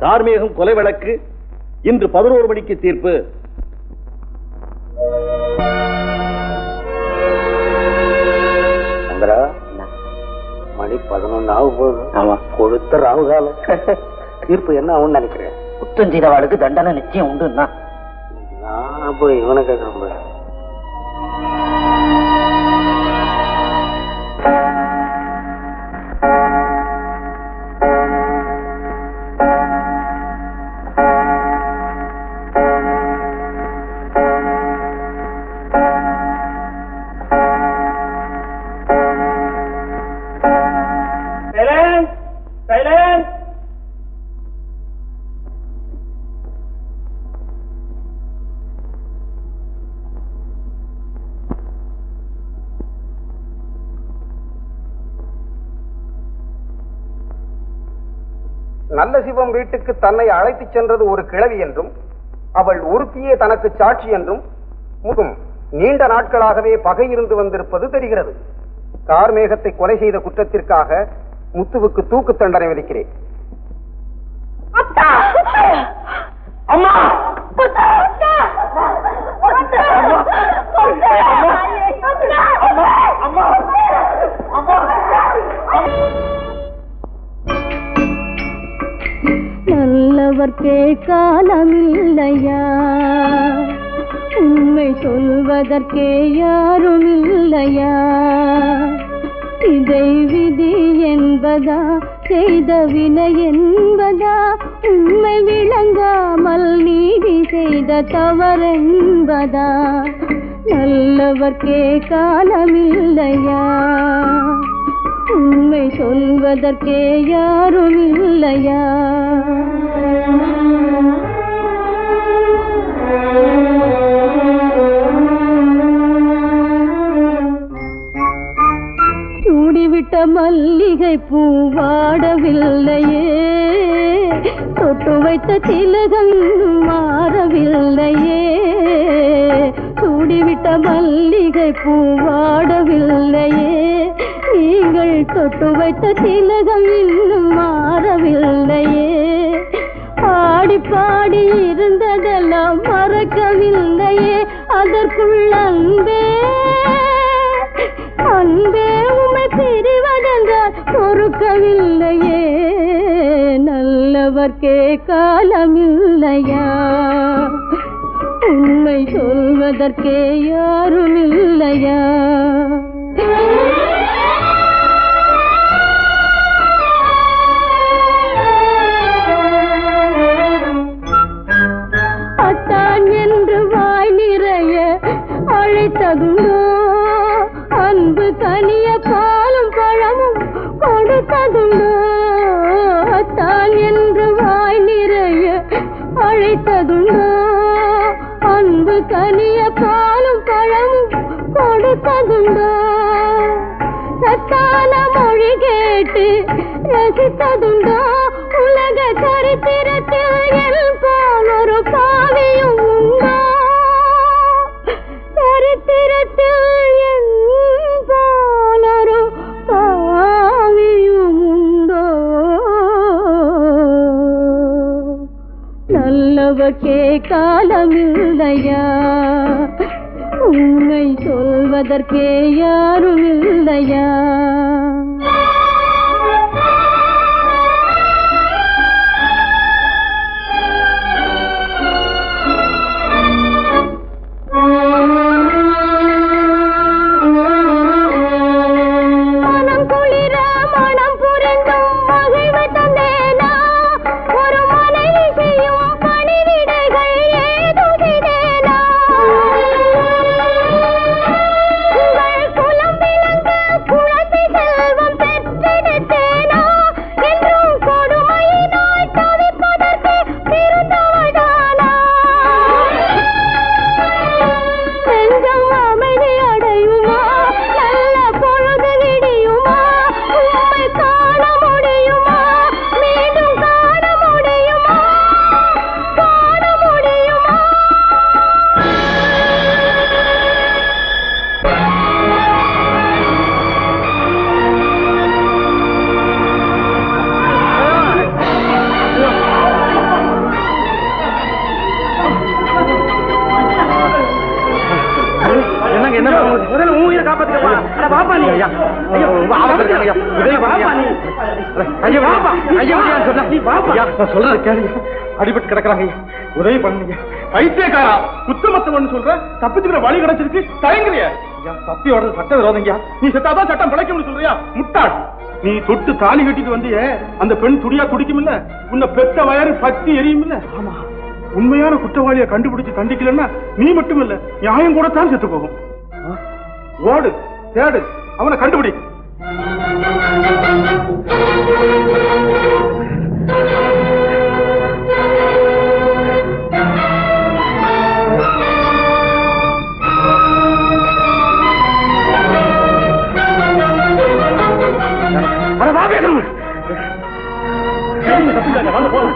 கார்மேகம் கொலை வழக்கு இன்று 11 மணிக்கு தீர்ப்பு. சந்திரா, மணி 11 ஆக போகுது. ஆமா, கொடுத்த ராகு காலம். தீர்ப்பு என்ன ஆகும்னு நினைக்கிறேன்? குற்றம் செய்தவாளுக்கு தண்டனை நிச்சயம் உண்டுன்னா நான் போய் இவனை கேட்கிறேன். நல்ல சிவம் வீட்டுக்கு தன்னை அழைத்துச் சென்றது ஒரு கிழவி என்றும் அவள் ஒருத்தியே தனக்கு சாட்சி என்றும் நீண்ட நாட்களாகவே பகை இருந்து வந்திருப்பது தெரிகிறது. கார்மேகத்தை கொலை செய்த குற்றத்திற்காக முத்துவுக்கு தூக்கு தண்டனை விதிக்கிறேன். நல்லவர்க்கே காலமில்லையா, உண்மை சொல்வதற்கே யாரும் இல்லையா, இதை விதி என்பதா செய்த வினை என்பதா, உண்மை விளங்காமல் நீதி செய்த தவறென்பதா, நல்லவர்க்கே காலமில்லையா, உண்மை சொல்வதற்கே யாரும் இல்லையா. சூடிவிட்ட மல்லிகை பூவாடவில்லையே, தொட்டு வைத்த திலகம் மாறவில்லையே, சூடிவிட்ட மல்லிகை பூவாடவில்லையே, நீங்கள் தொட்டு வைத்த திலகம் இன்னும் மாறவில்லையே, பாடி பாடி இருந்ததெல்லாம் மறக்கவில்லையே, அதற்குள் அன்பே அன்பே உமை பிரிவதென்றால் பொறுக்கவில்லையே, நல்லவர்க்கே காலமில்லையா, உண்மை சொல்வதற்கே யாரும் இல்லையா. அத்தான் என்று வாய் நிறைய அழைத்ததுண்டோ, அன்பு கனிய பாலும் பழமும் கொடுத்ததுண்டோ, அத்தான் என்று வாய் நிறைய அழைத்ததுண்டோ, அன்பு கனிய பாலும் பழமும் கொடுத்ததுண்டோ, சத்தான மொழி கேட்டு ரசித்ததுண்டோ, உலக சரித்திரத்தில் என் போல் ஒரு பாவியும் உண்டோ, சரித்திரத்தில் என் போல் ஒரு பாவியும் உண்டோ, நல்லவர்க்கே காலமில்லையா, உண்மை சொல்வதற்கே யாரும் இல்லையா. குலத்தை செல்வம் ஐயா சொல்றது கேளுங்க. அடிபட்டு கிடக்குறாங்க, உதவி பண்ணுங்க. பைத்தியக்காரா, குத்தமத்தவன் சொல்ற, தப்பிச்சுக்கிற வழி கிடைச்சிருக்கு, தயங்குறியா? தப்பி வர்றது சட்ட விரோதங்க. நீ செத்தாதான் சட்டம் பிழைக்கும்னு சொல்றியா? முட்டாள். நீ தொட்டு தாலி கட்டிட்டு வந்தியே, அந்த பெண் துடியா துடிக்கும் இல்ல, உன்னை பெத்த வயறு பத்தி எரியும் இல்ல. ஆமா, உண்மையான குற்றவாளியை கண்டுபிடிச்சு தண்டிக்கலன்னா நீ மட்டும் இல்ல, நியாயம் கூட தான் செத்து போகும். ஓடு, தேடு, அவனை கண்டுபிடி. வாங்க போலாம்.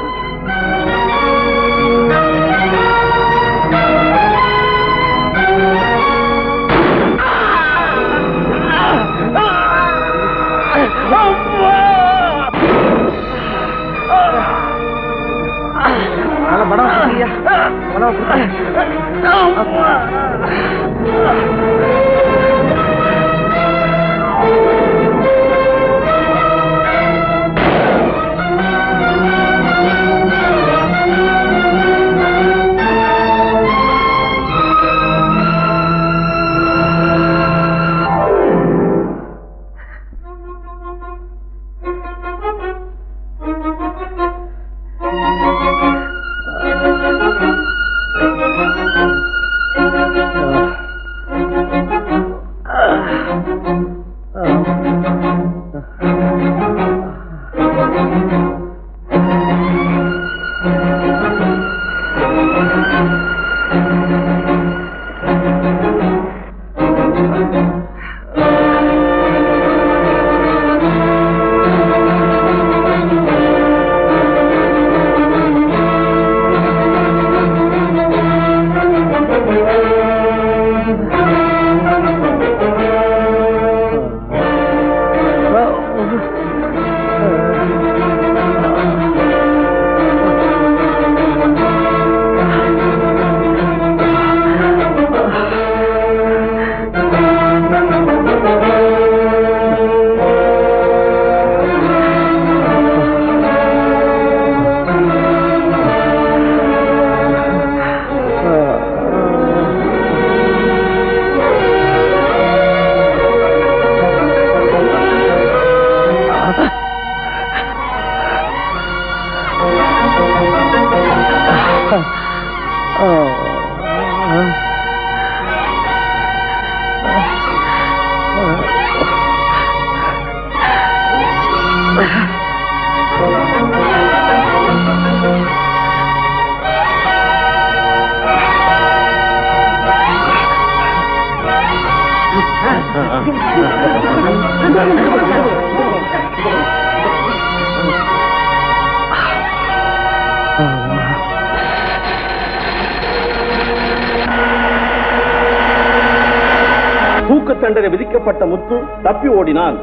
தூக்கு தண்டனை விதிக்கப்பட்ட முத்து தப்பி ஓடினான்.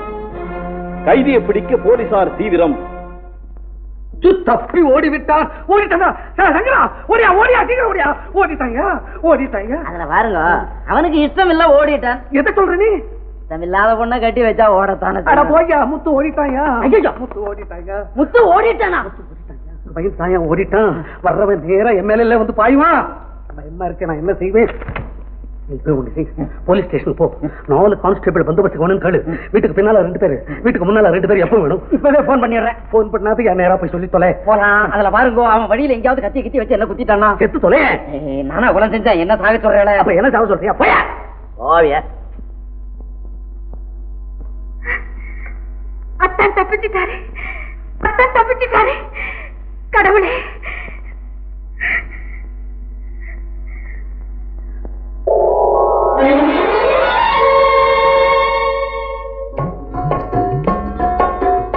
கைதியை பிடிக்க போலீசார் தீவிரம். தப்பி ஓடிவிட்டான். ஓடிட்டாங்க. அதுல பாருங்க, அவனுக்கு இஷ்டம் இல்ல ஓடிட்டான். எதை சொல்ற நீ? இஷ்டம் இல்லாத பொண்ணை கட்டி வச்சா ஓடத்தானே. போய்யா, முத்து ஓடிட்டாயா? முத்து ஓடிட்டாங்க. முத்து ஓடிட்டானா? பையன் தாயா ஓடிட்டான். வர்றவன் நேரா எம்எல்ஏ வந்து பாயுவான். பயமா இருக்கு, நான் என்ன செய்வேன்? போலீஸ் ஸ்டேஷன் போ, 4 கான்ஸ்டபிள் பந்தோபஸ்து வேணும்னு கேளு. வீட்டுக்கு பின்னால 2 பேரு, வீட்டுக்கு முன்னால 2 பேர். எப்ப வேணும்? இப்பவே போன் பண்ணிடுறேன். போன் பண்ணாது என் நேரா போய் சொல்லி தொலை. போலாம். அதுல பாருங்க, அவன் வழியில எங்கேயாவது கத்தி கத்தி வச்சு என்ன குத்திட்டானா? செத்து தொலை. நானா குலம் செஞ்சா என்ன சாக சொல்றேன்? அப்ப என்ன சாக சொல்றியா? போயா ஓவிய அத்தான் தப்பிச்சுட்டாரு, அத்தான் தப்பிச்சுட்டாரு. கடவுளே,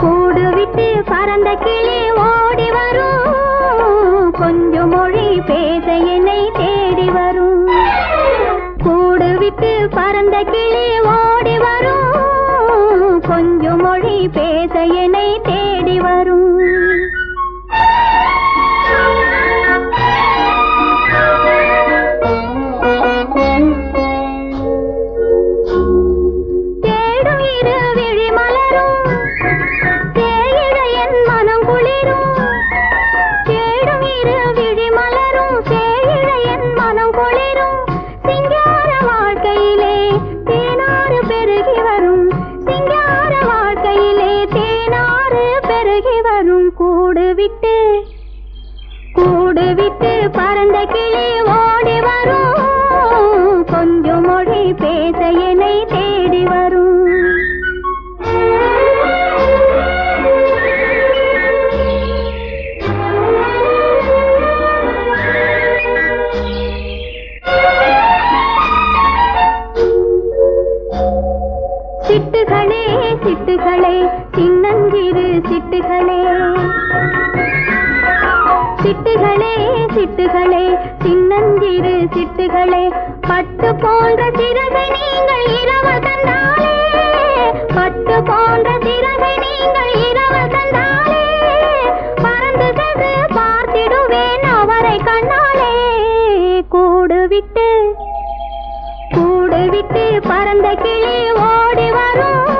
கூடு விட்டு பறந்த கிளி ஓடி வரும், கொஞ்சம் மொழி பேச என்னை தேடி வரும். கூடு விட்டு பறந்த கிளி ஓடி வரும், கொஞ்சம் மொழி பேச என்னை தேடி வரும். தேடும் பறந்த கிளி ஓடி வரும் கொஞ்சம் மொழி பேச என்னை தேடி வரும் சிட்டுகளே சிட்டுகளே சின்னஞ்சிறு சிட்டுகளே சிட்டுகளே சிட்டுகளே சின்னஞ்சிறு சிட்டுகளே பட்டு போன்ற சிறகை நீங்கள் இரவு தந்தாலே பட்டு போன்ற சிறகை நீங்கள் இரவு தந்தாலே பறந்து சென்று பார்த்திடுவேன் அவரை கண்ணாலே கூடு விட்டு பறந்த கிளி ஓடி வரும்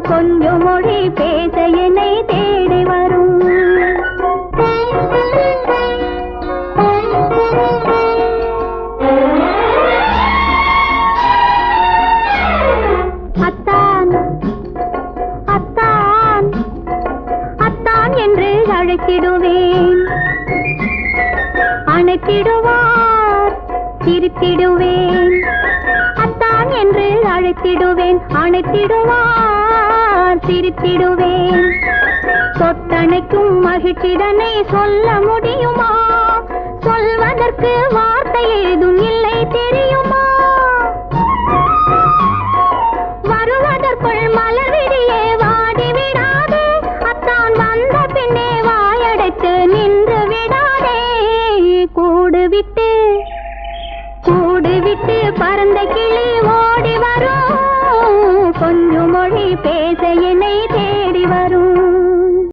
கொஞ்சம் மொழி பேச என்னை தேடி வரும் அத்தான் அத்தான் அத்தான் என்று அழைத்திடுவேன் அணைத்திடுவார் சிரித்திடுவேன் அத்தான் என்று அழைத்திடுவேன் அணைத்திடுவார் சிரித்திடுவேன் தொட்டணைக்கும் மகிழ்ச்சிதனை சொல்ல முடியுமா சொல்வதற்கு வார்த்தை ஏதும் இல்லை தெரியுமா வருவதற்குள் மலர் விடியே வாடிவிடாதே அத்தான் வந்த பின்னே வாயடைத்து நின்று விடாதே கூடு விட்டு பறந்த கிளி ஓடி வரும் கொஞ்சம் மொழி பேச என்னை